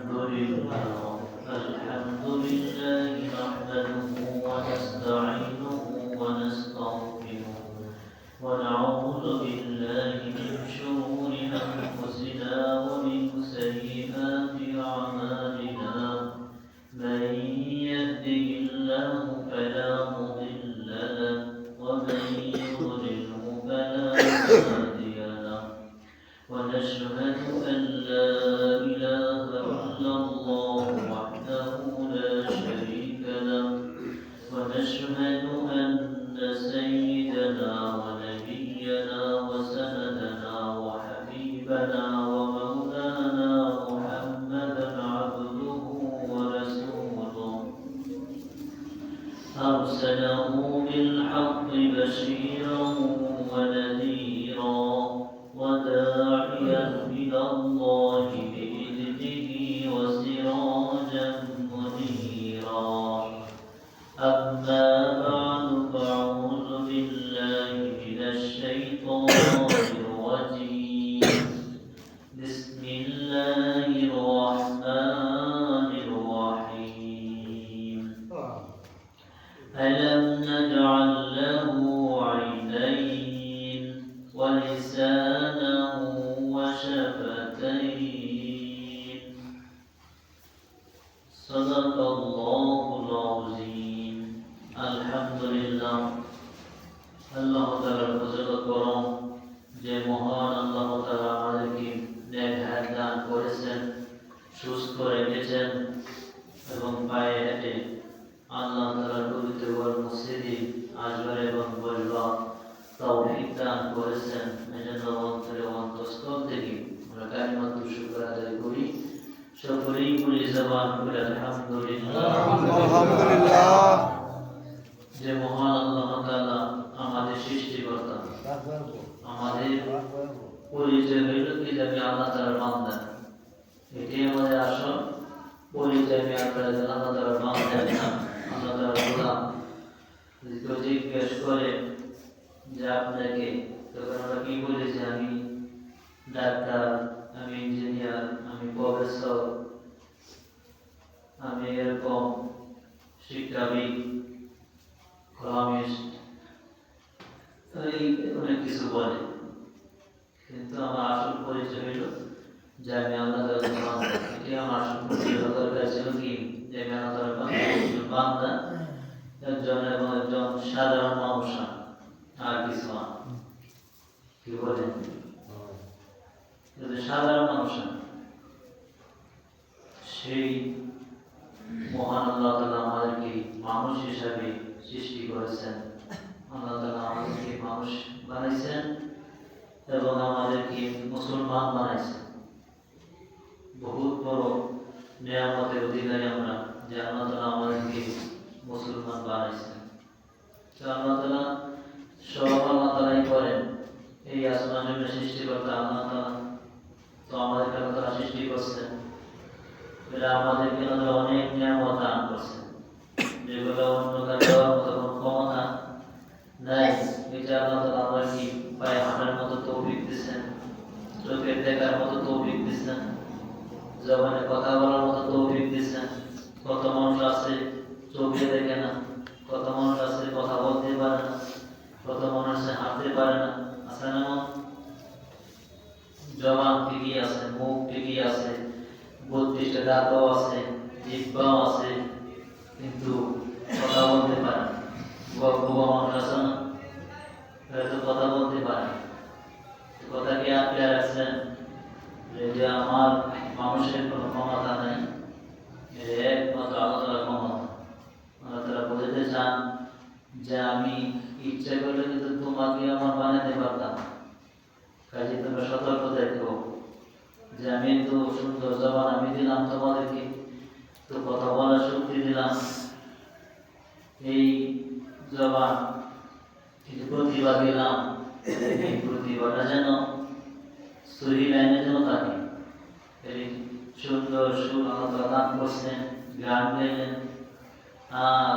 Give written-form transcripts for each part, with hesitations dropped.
الحمد لله نحمده ونستعينه ونستغفره ونعوذ بالله من شرور أنفسنا ومن سيئات أعمالنا من يهده الله فلا مضل له ومن يضلله فلا هادي له ونشهد أن لا إله إلا الله وحده لا شريك له ونشهد أن سيدنا ونبينا وسندنا وحبيبنا ومولانا محمدا عبده ورسوله أرسله بالحق بشيرا ونذيرا وداعيا إلى الله بإذنه وسراجا منيرا أما بعد فأعوذ بالله من الشيطان الرجيم بسم الله الرحمن الرحيم ألم نجعل له عينين ولسانا وشفتين صدق الله العظيم الحمد لله আল্লাহ তাআলার ফজলত করম যে মহান আল্লাহ তাআলা আমাদেরকে নেক হায়াত দান করেছেন, সুস্থ রেখেছেন এবং পায়ে হেঁটে আল্লাহ তাআলার পবিত্র ঘর মসজিদে আসবার এবং বসবার তৌফিক দান করেছেন। এজন্য অন্তরে অন্তঃস্থল থেকে আমরা কালিমাতুল শুকর আদায় করি, সকলেই বলি জবান খুলে আলহামদুলিল্লাহ। আলহামদুলিল্লাহ। যে মহান আল্লাহ তাআলা আমাদের সৃষ্টিকর্তা, আমাদের পরিচয় হইল কি যে আমি আল্লাহ তাআলার বান্দা, এটি আমাদের আসল পরিচয়। আমি আল্লাহ তাআলার বান্দা, আল্লাহ তাআলার গোলাম। যদি কেউ জিজ্ঞেস করে যে আপনাকে, তখন আমরা কি বলি যে আমি ডাক্তার, আমি ইঞ্জিনিয়ার, আমি প্রফেসর, আমি এরকম শিক্ষাবিদ, কলামিস্ট, এই অনেক কিছু বলে। কিন্তু আমার আসল পরিচয় হইল যে আমি আল্লাহ তাআলার বান্দা। এটি আমার আসল পরিচয় হওয়া দরকার ছিল কি যে আমি আল্লাহ তাআলার বান্দা, একজন সাধারণ মানুষ, আর কিছু না। কি বলেন? সাধারণ মানুষ। সেই মহান আল্লাহ তাআলা আমাদেরকে মানুষ হিসাবে সৃষ্টি করেছেন। আল্লাহ তাআলা আমাদেরকে মানুষ বানাইছেন এবং আমাদেরকে মুসলমান বানাইছেন। বহুত বড় নিয়ামতের অধিকারী আমরা যে আল্লাহ তাআলা আমাদেরকে মুসলমান বানাইছেন। তো আল্লাহ তাআলা সব আল্লাহ তাআলাই করেন। এই আসমান জমিনের সৃষ্টিকর্তা আল্লাহ তাআলা, তো আমাদেরকে আল্লাহ তাআলা সৃষ্টি করছেন। এরা আমাদেরকে অনেক নিয়ামত দান করছেন, যেগুলো অন্য কারো দেওয়ার মতো কোনো ক্ষমতা নাই। এটা আল্লাহ তাআলা আমাদেরকে পায়ে হাঁটার মতো তৌফিক দিচ্ছেন, চোখের দেখার মতো তৌফিক দিচ্ছেন, জবানে কথা বলার মতো তৌফিক দিচ্ছেন। কত মানুষ আছে চোখে দেখে না, কত মানুষ আছে কথা বলতে পারে না, কত মানুষ আছে হাঁটতে পারে না, আছে না? জবান ঠিকই আছে, মুখ ঠিকই আছে, 32টা দাঁতও আছে, জিহ্বাও আছে, কিন্তু কথা বলতে পারে না। বুবা মানুষ আছে না, হয়তো কথা বলতে পারে না। কথা কি আটকে রাখছেন যে আমার মানুষের কোনো ক্ষমতা নাই, একমাত্র আল্লাহ তাআলার ক্ষমতা। আল্লাহ তাআলা বলতে চান যে আমি ইচ্ছা করলে কিন্তু তোমাকে আমার বানাতে পারতাম। কাজে তোমরা সতর্ক দেখো যে আমি একটু সুন্দর জবান আমি দিলাম তোমাদেরকে, তো কথা বলার শক্তি দিলাম। এই জবান কিছু প্রতিভা দিলাম, এই প্রতিভাটা যেন সহি লাইনে যেন থাকে। এই সুন্দর সুর আল্লাহ তাআলা দান করছেন, গান গাইলেন, আর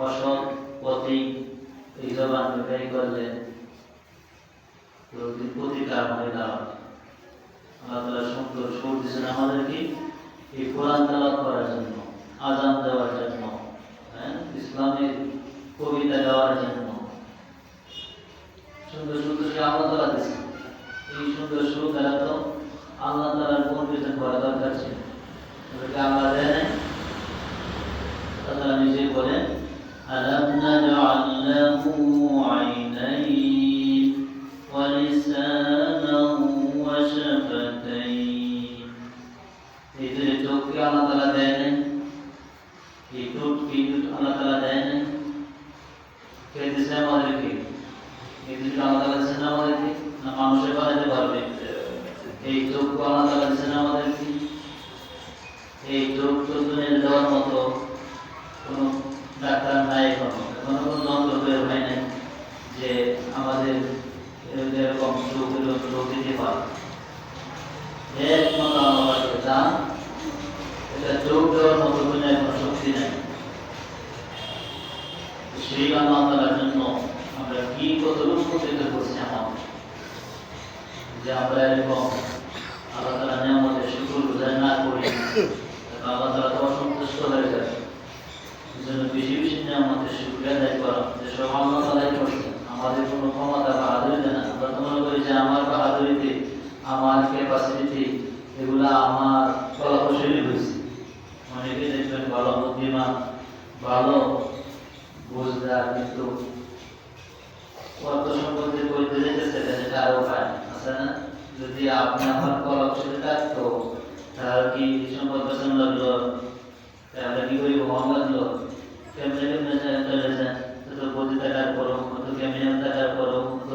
অসৎ পথে এই জবান ব্যবহার করলেন, প্রতিকার হয়ে দাঁড়াবে। আল্লাহ তাআলা সুন্দর সুর দিয়েছেন আমাদেরকে। কোন কিছু করা দরকার ছিল, ওদেরকে আল্লাহ দেয় নাই। আল্লাহ নিজেই বলেন আলাম নাজআল লাহু আইনাইন ওয়া লিসানান ওয়া শাফাতাইন। এই যে চোখকে আল্লাহ তাআলা দেয় নাই, এই ঠোঁটকে আল্লাহ তাআলা দেয় নাই, কে দিয়েছে আমাদেরকে? এই দুটো আল্লাহ তাআলা দিয়েছেন আমাদেরকে, না মানুষে বানাতে পারবে? এই চোখকে আল্লাহ তাআলা দিয়েছেন আমাদেরকে। এই চোখ দুনিয়া দেওয়ার মতো কোনো ডাক্তার নাই, কোনো যন্ত্র বের হয় নাই যে আমাদের এরকম চোখের রোগ দিতে পারে। একমাত্র আমাদের দান, এটা চোখ দেওয়ার মতো দুনিয়ায় কোনো শক্তি নাই। সেই আল্লাহ তাআলার জন্য আমরা কি কতটুকু প্রতিজ্ঞা করছি আমাদের, যে আমরা এরকম আল্লাহ তাআলার নিয়ামতের শুকর গুজার না করি, আল্লাহ তাআলা তো অসন্তুষ্ট হয়ে যাবে। এই জন্য বেশি বেশি নিয়ামতের শুকরিয়া আদায় করা, যে সব আল্লাহ তাআলাই করছেন, আমাদের কোনো ক্ষমতা বাহাদুরিতে না। আমরা তো মনে করি যে আমার বাহাদুরিতে, আমার ক্যাপাসিটিতে, এগুলা আমার কলাকৌশলী হয়েছে। অনেকে দেখবেন ভালো বুদ্ধিমান, ভালো বুঝদার, কিন্তু অর্থ সম্পত্তি বইতে যেতেছে, এটা আরো পায় আছে না? যদি আপনি আমার কলাকৌশলী থাকতো, তাহলে কি সম্পদ পেছন লাগলো, তাহলে কি করি ভগবান লাগলো, কেমনে কেমনে চলে যায়, তো 20 টাকার করো, কত কেমনে টাকার করো, কত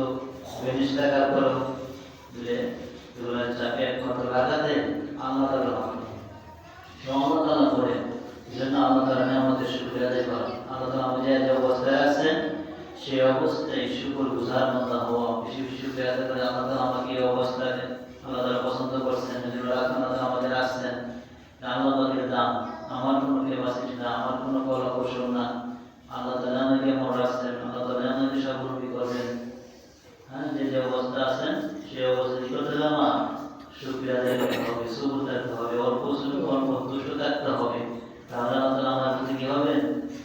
20 টাকার করো, বুঝলে এগুলো চাপে কত লাগাতে আল্লাহ তাআলা আল্লাহ তাআলা করে। এই জন্য আল্লাহ তাআলা নিয়ামতের শুকরিয়া আদায় করা, আল্লাহ তাআলা আমাদের যে অবস্থায় আছেন সেই অবস্থায় শুকর গুজার মতো হওয়া, বেশি বেশি শুকরিয়া আদায় করে। আল্লাহ তাআলা আমাকে এই অবস্থায় আল্লাহ তাআলা পছন্দ করছেন, যেগুলো আল্লাহ তাআলা আমাদের আসছেন, আল্লাহ তাআলার দান, আমার কোনো ক্যাপাসিটি না, আমার কোনো কলা কৌশল না, আল্লাহ তাআলা আমাকে এমন রাখছেন, আল্লাহ তাআলা আমাকে স্বাবলম্বী করবেন। হ্যাঁ, যে যে অবস্থা আছেন সেই অবস্থা কি করতে হবে? আমার শুকরিয়া আদায় করতে হবে, সবুর থাকতে হবে, অল্প দুষ্ট থাকতে হবে। তাহলে আল্লাহ তাআলা আমার প্রতি কি হবে?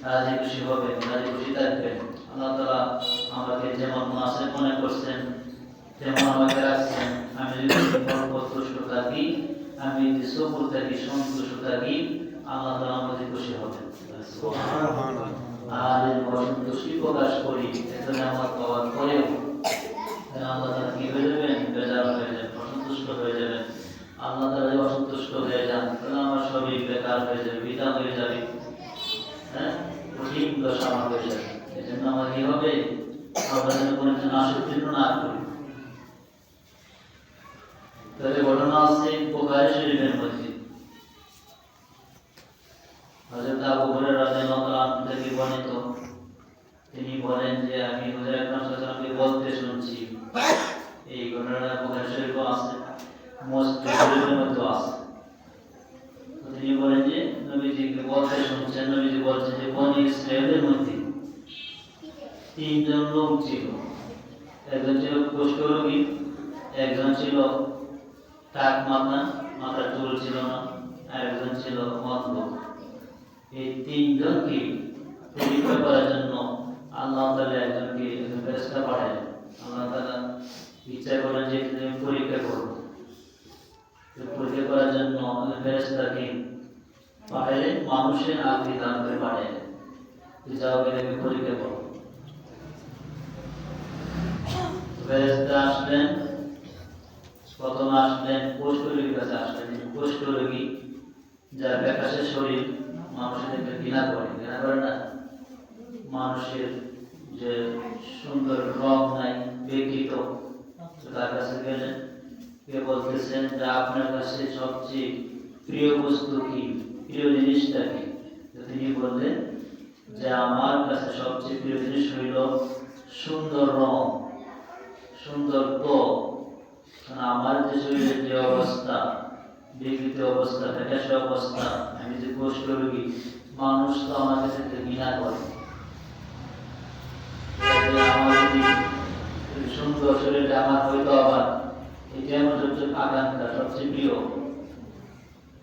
রাজি খুশি হবে, রাজি খুশি থাকবেন। আল্লাহ তাআলা আমাকে যেমন মুনাসিব মনে করছেন তেমন আমাকে রাখছেন। আমি যদি অল্প দুষ্ট থাকি, আমি যদি সবুর থাকি, সন্তুষ্ট থাকি, আল্লাহ তাআলা আমাকে খুশি হবেন। আর অসন্তুষ্টি প্রকাশ করি, এখানে আমার পাওয়ার পরেও আল্লাহ তাআলা কি হয়ে যাবেন? বেজার হয়ে যাবেন, অসন্তুষ্ট হয়ে যাবেন। আল্লাহ তাআলা যদি অসন্তুষ্ট হয়ে যান, তাহলে আমার সবই বেকার হয়ে যাবে, বৃথা হয়ে যাবে। হ্যাঁ, কঠিন দশা আমার হয়ে যাবে। এই জন্য আমার কি হবে? আমরা যেন কোনো আসক্তি না করি। তবে ঘটনা আছে বুখারী শরীফের মধ্যে, হযরত আবু হুরায়রা রাদিয়াল্লাহু তাআলা আনহু থেকে বর্ণিত, তিনি বলেন যে আমি হুজুর আকরাম সাল্লাল্লাহু আলাইহি ওয়াসাল্লামকে বলতে শুনছি। এই ঘটনাটা বুখারী শরীফে আছে, মুসলিম শরীফের মধ্যে আছে। তো তিনি বলেন যে নবীজিকে বলতে শুনছেন, নবীজি বলছেন যে বনী ইসরাঈলের মধ্যে 3 জন লোক ছিল। একজন ছিল কুষ্ঠরোগী, একজন ছিল টাক মাথা, মাথার চুল ছিল না, আর একজন ছিল অন্ধ। এই 3 জনকে পরীক্ষা করার জন্য আল্লাহ তাআলা একজনকে ফেরেশতা পাঠালেন। আল্লাহ তাআলা ইচ্ছা করেন যে পরীক্ষা করব, পরীক্ষা করার জন্য ফেরেশতাকে পাঠালেন, মানুষের আকৃতি দান করে পাঠালেন, যাও গেলে পরীক্ষা করো। ফেরেশতা আসলেন, প্রথম আসলেন কুষ্ঠরোগীর কাছে আসলেন। কুষ্ঠরোগী যার ফ্যাকাশে শরীর, মানুষের ঘৃণা করে না, মানুষের যে সুন্দর রং নাই, বিকৃত, তার কাছে গেলেন, কে বলতেছেন যে আপনার কাছে সবচেয়ে প্রিয় বস্তু কি, প্রিয় জিনিসটা কি? তিনি বললেন যে আমার কাছে সবচেয়ে প্রিয় জিনিস হইল সুন্দর রং, সুন্দর ত্বক। আমার যে শরীরের যে অবস্থা, বিকৃত অবস্থা, ফ্যাকাশে অবস্থা, আমি যে কুষ্ঠরোগী, মানুষ তো আমার কাছে ঘৃণা করে। আমার যদি সুন্দর শরীরটা আমার হইতো, আবার এটা আমার সবচেয়ে আকাঙ্ক্ষা, সবচেয়ে প্রিয়।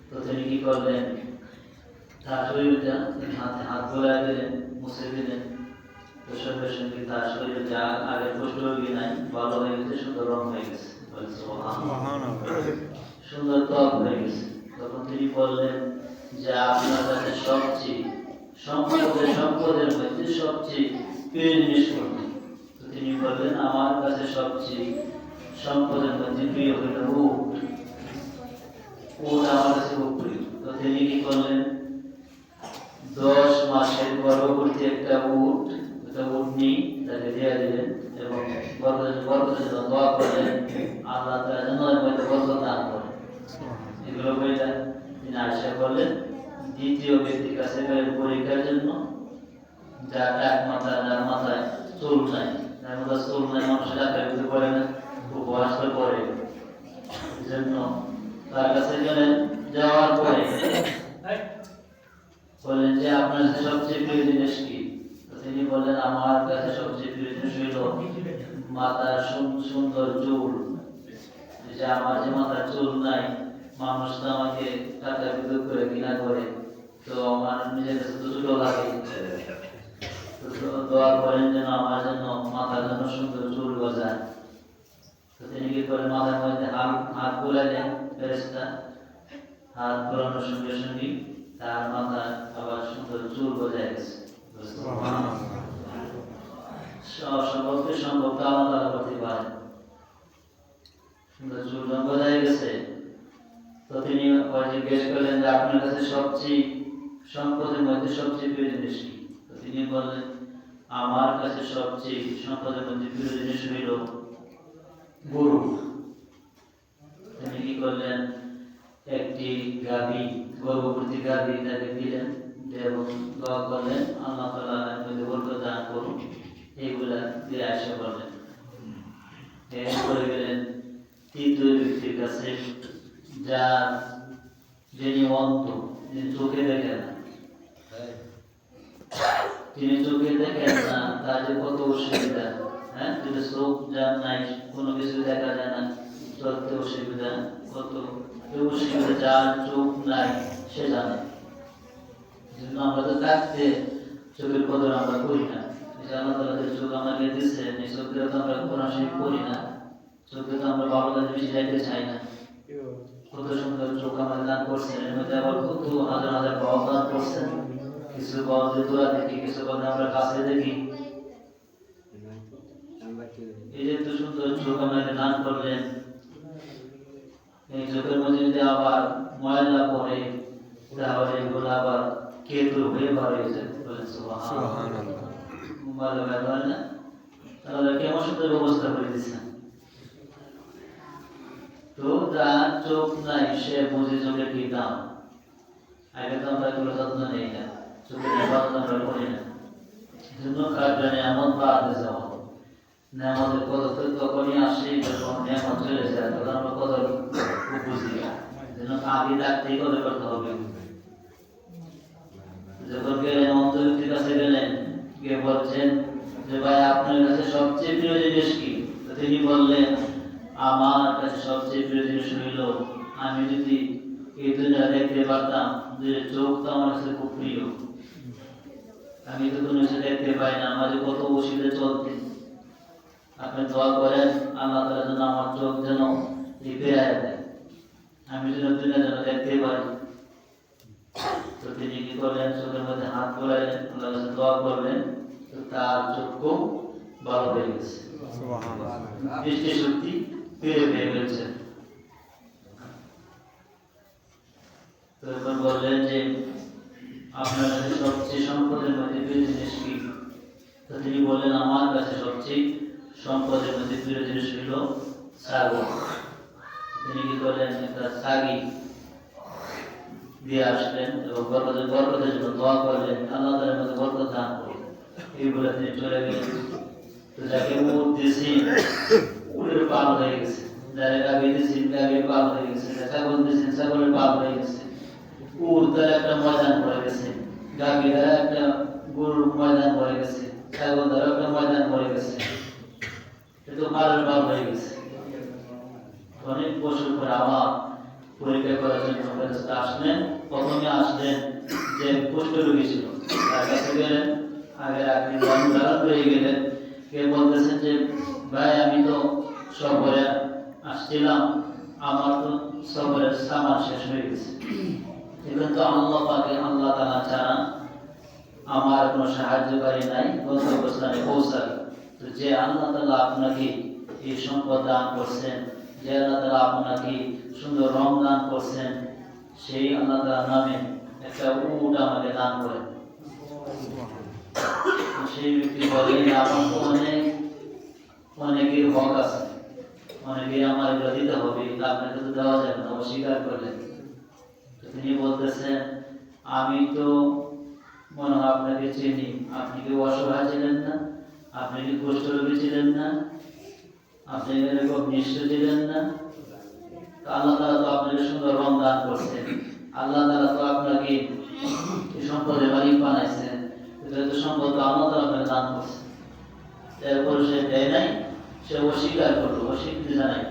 তো তিনি কি করলেন? তার শরীরটা হাতে হাত ধরে দিলেন, মুছে দিলেন। তো সঙ্গে সঙ্গে তার শরীরে যা আগে কুষ্ঠরোগী নাই, ভালো হয়ে গেছে, সুন্দর রং হয়ে গেছে। সুন্দর ত্বক হয়ে গেছে। তখন তিনি বললেন যে আপনার কাছে সবচেয়ে সম্পদের মধ্যে সবচেয়ে প্রিয় জিনিস কোনটি? তো তিনি বললেন আমার কাছে সবচেয়ে সম্পদের মধ্যে প্রিয় হইল উট। উট আমার কাছে খুব প্রিয়। তো তিনি কি করলেন, 10 মাসের গর্ভবতী একটা উট নিয়ে তাকে দিয়ে দিলেন এবং বরকতের জন্য দোয়া করলেন, আল্লাহ তাআলা যেন এর মধ্যে বরকত দান করেন। এগুলো বলে তিনি আশা করলেন দ্বিতীয় ব্যক্তির কাছে গেলেন পরীক্ষার জন্য, যার মাথায় চুল নাই, যার মাথায় চুল নাই, মানুষের ডাক্তার দিতে পারে না, উপবাস করে। এই জন্য তার কাছে গেলেন, যাওয়ার পরে বললেন যে আপনার কাছে সবচেয়ে প্রিয় জিনিস কি? তো তিনি বললেন আমার কাছে সবচেয়ে প্রিয় জিনিস হইল মাথার সুন্দর চুল। যে আমার যে মাথার চুল নাই, মানুষ তো আমাকে টাকা বিদ্যুৎ করে কিনা করে, তো আমার নিজের কাছে তো ছোট লাগে। তো দোয়া করেন যেন আমার জন্য মাথার জন্য সুন্দর চুল গজায়। তো তিনি কি করেন, মাথার মধ্যে হাত বুলাইলেন, ফেরেশতা হাত বুলানোর সঙ্গে সঙ্গে তার মাথায় আবার সুন্দর চুল গজায় গেছে। সম্ভবকে সম্ভব আল্লাহ তাআলা করতে পারেন। সুন্দর চুল গজায় গেছে। তো তিনি জিজ্ঞেস করলেন যে আপনার কাছে সবচেয়ে সম্পদের মধ্যে সবচেয়ে প্রিয় জিনিস কি? তো তিনি বললেন আমার কাছে সবচেয়ে সম্পদের মধ্যে প্রিয় জিনিস হইল গরু। তিনি কি করলেন, একটি গাভী, গর্ভবতী গাভী তাকে দিলেন এবং দোয়া করলেন আল্লাহ তাআলা এর মধ্যে বরকত দান করুন। এইগুলা দিয়ে আশা করলেন। এরপরে গেলেন তৃতীয় ব্যক্তির কাছে, যিনি অন্ধ, যিনি চোখে দেখেন না। তিনি চোখে দেখেন না, তার যে কত অসুবিধা। যদি চোখ যার নাই, কোনো কিছু দেখা যায় না, চলতে অসুবিধা, কত অসুবিধা। যার চোখ নাই সে জানে। আমরা তো থাকতে চোখের কদর আমরা করি না। আল্লাহ তাআলা যে চোখ আমাকে দিচ্ছেন, এই চোখে তো আমরা কোরআন শরীফ পড়ি না, চোখে তো আমরা ভালো কাজে বেশি যাইতে চাই না। কত সুন্দর চোখ আমাদের দান করছেন, এর মধ্যে আবার কত হাজার হাজার পাওয়া দান করছেন। কিছু পাওয়া যে দূরা দেখি, কিছু পাওয়া আমরা কাছে দেখি। এই যে এত সুন্দর চোখ আমাদের দান করলেন, এই চোখের মধ্যে যদি আবার ময়লা পড়ে, তাহলে এগুলো আবার কেতুর হয়ে বার হয়ে যায়। সুবহানাল্লাহ। ময়লা বের হয় না, তাহলে কেমন সুন্দর ব্যবস্থা করে দিচ্ছেন। তো যার চোখ নাই সে বুঝে চোখের কি দাম। আগে তো আমরা এগুলো যত্ন নেই না, চোখের হেফাজত আমরা করি না। জন্য কাজটা নিয়ামত বাড়তে যাওয়া, নিয়ামতের কদর তখনই আসে যখন নিয়ামত চলে যায়, তখন আমরা কদর বুঝি না। জন্য আগে ডাকতেই কদর করতে হবে। যখন গেলেন অন্ধ ব্যক্তির কাছে গেলেন, গিয়ে বলছেন যে ভাই আপনার কাছে সবচেয়ে প্রিয় জিনিস কি? তো তিনি বললেন আমার কাছে সবচেয়ে প্রিয় জিনিস হইল আমি যদি এই দুনিয়া দেখতে পারতাম, যে চোখ তো আমার কাছে খুব প্রিয়, আমি তো কোনো কিছু দেখতে পাই না, আমাদের কত অসুবিধা চলতে। আপনি দোয়া করেন আল্লাহ তাআলা যেন আমার চোখ যেন ফিরাইয়া দেয়, আমি যেন দুনিয়া যেন দেখতে পারি। তো তিনি কি করলেন, চোখের মধ্যে হাত বুলাইলেন, আল্লাহর কাছে দোয়া করলেন, তো তার চক্ষু ভালো হয়ে গেছে। সুবহানাল্লাহ। দৃষ্টি শক্তি পেয়ে গেছে। তো এবার বললেন যে আপনার কাছে সবচেয়ে সম্পদের মধ্যে প্রিয় জিনিস কি? তো তিনি বললেন আমার কাছে সবচেয়ে সম্পদের মধ্যে প্রিয় জিনিস হইল ছাগল। তিনি কি করলেন, একটা ছাগি দিয়ে আসলেন এবং বরকতের জন্য দোয়া করলেন, আল্লাহ তাআলার মধ্যে বরকত দান করলেন। এইগুলো তিনি চলে গেলেন। তো যাকে উট দিয়েছেন, উটের পাল হয়ে গেছে। যারা গাভী দিয়েছেন, গাভীর পাল হয়ে গেছে। ছাগল দিয়েছেন, ছাগলের পাল হয়ে গেছে। উট দ্বারা একটা ময়দান পড়ে গেছে, গাভী দ্বারা একটা গরুর ময়দান পড়ে গেছে, ছাগল দ্বারা একটা ময়দান পড়ে গেছে। কিন্তু পালের পাল হয়ে গেছে। অনেক বছর পরে আবার পরীক্ষা করার জন্য আসলেন। প্রথমে আসলেন যে কুষ্ঠ রোগী ছিল, তার কাছে গেলেন, আগে আপনি ধারণ হয়ে গেলেন। কে বলতেছেন যে ভাই আমি তো সফরে আসছিলাম, আমার তো সবরের সামান শেষ হয়ে গেছে, এখন তো আল্লাহ পাকে আল্লাহ তাআলা ছাড়া আমার কোনো সাহায্যকারী নাই গন্তব্যস্থানে পৌঁছাবে। তো যে আল্লাহ তাআলা আপনাকে এই সম্পদ দান করছেন, যে আল্লাহ তাআলা আপনাকে সুন্দর রং দান করছেন, সেই আল্লাহ তাআলার নামে একটা উট আমাকে দান করেন। সেই ব্যক্তি বলে আমার তো অনেকের হক আছে, অনেকে আমার এগুলো দিতে হবে, আপনাকে তো দেওয়া যাবে না, অস্বীকার করলেন। তিনি বলতেছেন আমি তো মনে হয় আপনাকে চিনি, আপনি কি অসহায় ছিলেন না, আপনি কি কুষ্ঠরোগী ছিলেন না, আপনি এরকম নিঃস্ব ছিলেন না, আল্লাহ তাআলা তো আপনাকে সুন্দর রং দান করছেন, আল্লাহ তাআলা তো আপনাকে এই সম্পদের মালিক বানাইছেন, এটা তো সম্পদ তো আল্লাহ তাআলা আপনাকে দান করছেন। এরপর সে দেয় নাই, সে অস্বীকার করলো, অস্বীকৃতি জানাই।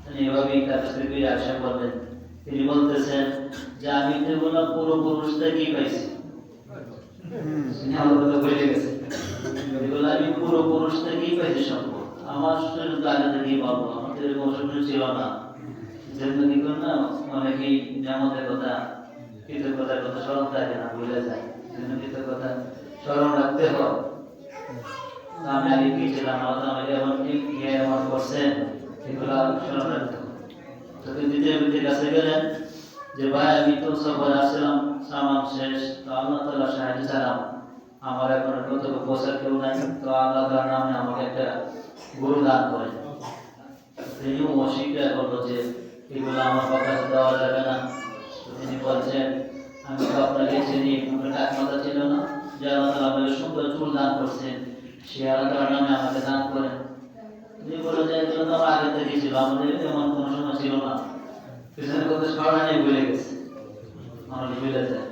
তিনি এভাবেই তার কাছ থেকে ফিরে আসা করলেন। তিনি বলতেছেন যে আমি তো এগুলো পুরো পুরুষ থেকেই পাইছি, বলে গেছে এগুলো আমি পুরো পুরুষ থেকেই পাইছি সম্পদ, আমার শরীর তো আগে থেকেই পাবো, আমাদের এরকম অসুবিধা ছিল না। যেন কি করে না অনেকেই নিয়ামতের কথা কৃতজ্ঞতার কথা স্মরণ থাকে না, ভুলে যায়, যেন কৃতজ্ঞতা স্মরণ রাখতে হয়। আমি আগে কি ছিলাম, আল্লাহ আমাকে এমন ঠিক এমন করছেন, এগুলো স্মরণ রাখতে হবে। তো দ্বিতীয় ব্যক্তির কাছে গেলেন যে ভাই আমি তো সফরে আসছিলাম, সামান শেষ, তো আল্লাহ তাআলা সাহায্য ছাড়া আমার এখন কতটুকু পয়সা কেউ নাই, তো আল্লাহ তাআলার নামে আমাকে একটা গরু দান করেন। তিনিও অস্বীকার করলো যে এগুলো আমার কথা দেওয়া যাবে না। তো তিনি বলছেন আমি তো আপনাকে চিনি, আপনার এক মাথা ছিল না, যে আল্লাহ তাআলা আপনাকে সুন্দর চুল দান করছেন, সে আল্লাহ তাআলার নামে আমাকে দান করেন। তিনি বলে যে এগুলো তো আমার আগে থেকে ছিল, আমাদের এমন কোনো সময় ছিল না, পিছনে কথা স্মরণ নেই, ভুলে গেছে, আমাকে ভুলে যায়।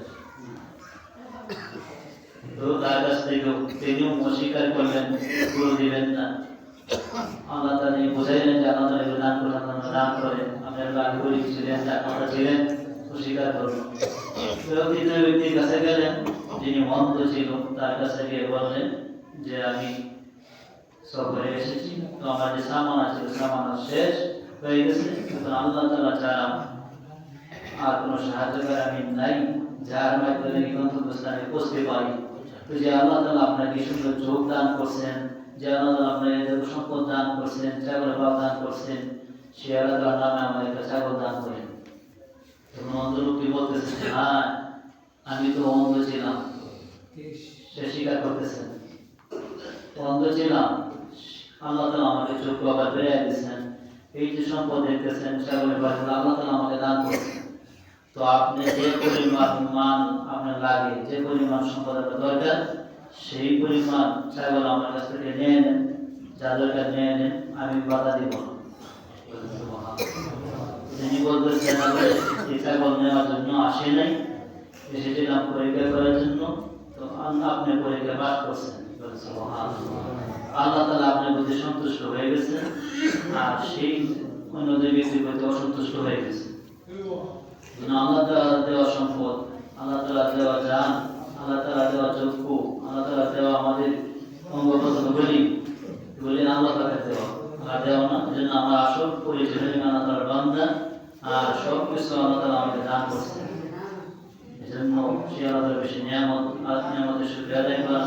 তো তার কাছ থেকে তিনিও অস্বীকার করলেন, গুরু দিবেন না। আল্লাহ তাআলা বুঝাইলেন যে আল্লাহ তাআলা এগুলো দান করেন, আপনারা দান করেন, আপনারা আগে করে ছিলেন, আপনারা ছিলেন, অস্বীকার করলেন। তৃতীয় ব্যক্তির কাছে গেলেন যিনি অন্ধ ছিল, তার কাছে গিয়ে বললেন যে আমি সফরে এসেছি, তো আমার যে সামান আছে সামান শেষ হয়ে গেছে, এখন আল্লাহ তাআলা ছাড়া আর কোনো সাহায্যকারী আমি নাই, যার মাধ্যমে গন্তব্যস্থানে পৌঁছতে পারি। তো যে আল্লাহ তাআলা আপনাকে সুন্দর চোখ দান করছেন, যে আল্লাহ তাআলা আপনাকে সম্পদ দান করছেন, ছাগলের বাপ দান করছেন, সে আল্লাহ তাআলার নামে আমার একটা ছাগল দান করেন। তখন অন্ধ লোকটি বলতেছে হ্যাঁ আমি তো অন্ধ ছিলাম, সে স্বীকার করতেছেন অন্ধ ছিলাম, আল্লাহ তাআলা আমাকে চোখ আবার বেড়ে দিয়েছেন, এই যে সম্পদ দেখতেছেন ছাগলের বাপ আল্লাহ তাআলা আমাকে দান করছেন। তো আপনি যে পরিমাণ আপনার লাগে, যে পরিমাণ সম্পদ আপনার দরকার, সেই পরিমাণ ছাগল আমার কাছ থেকে নিয়ে নেন, যা দরকার নিয়ে নেন, আমি বাধা দিব না। তিনি বলতেছেন এই ছাগল নেওয়ার জন্য আসে নাই, এসেছিলাম পরীক্ষা করার জন্য, তো আপনি পরীক্ষা পাস করছেন। আল্লাহ তাআলা আপনার প্রতি সন্তুষ্ট হয়ে গেছেন, আর সেই অন্যদের ব্যক্তির প্রতি অসন্তুষ্ট হয়ে গেছে। আল্লাহ তাআলা দেওয়া সম্পদ, আল্লাহ তাআলা দেওয়া জান, আল্লাহ তাআলা দেওয়া চক্ষু, আল্লাহ তাআলা দেওয়া আমাদের অঙ্গ প্রত্যঙ্গগুলি, এগুলি আল্লাহ তাআলা দেওয়া, আর দেওয়া না। এজন্য আমরা আসল পরিচয় আল্লাহ তাআলার বান্দা, আর সব কিছু আল্লাহ তাআলা আমাদের দান করছেন। এজন্য সে আল্লাহ তাআলার বেশি নিয়ামত, আর নিয়ামতের শুকরিয়া আদায় করা,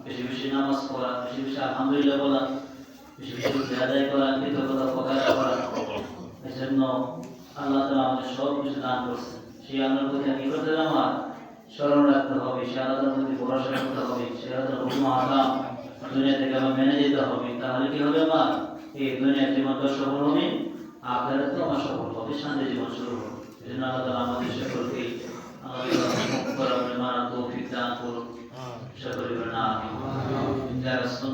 বেশি বেশি নামাজ পড়া, বেশি বেশি আলহামদুলিল্লাহ বলা, বেশি বেশি আদায় করা, কৃতজ্ঞতা প্রকাশ করা। এজন্য আল্লাহ তাআলা আমাদের সব কিছু দান করছেন, সেই আল্লাহর প্রতি কি করতে হবে, আমার স্মরণ রাখতে হবে, সেই আল্লাহর প্রতি ভরসা করতে হবে, সেই আল্লাহর হুকুম আহকাম দুনিয়া থেকে আমার মেনে যেতে হবে। তাহলে কি হবে, আমার এই দুনিয়ার জীবনটা সফল হবে, আখিরাতেও আমার সফল হবে, শান্তি জীবন শুরু হবে। এজন্য আল্লাহ তাআলা আমাদের সকলকে আল্লাহ তাআলা তৌফিক দান করুন, সকলে বলেন আমিন।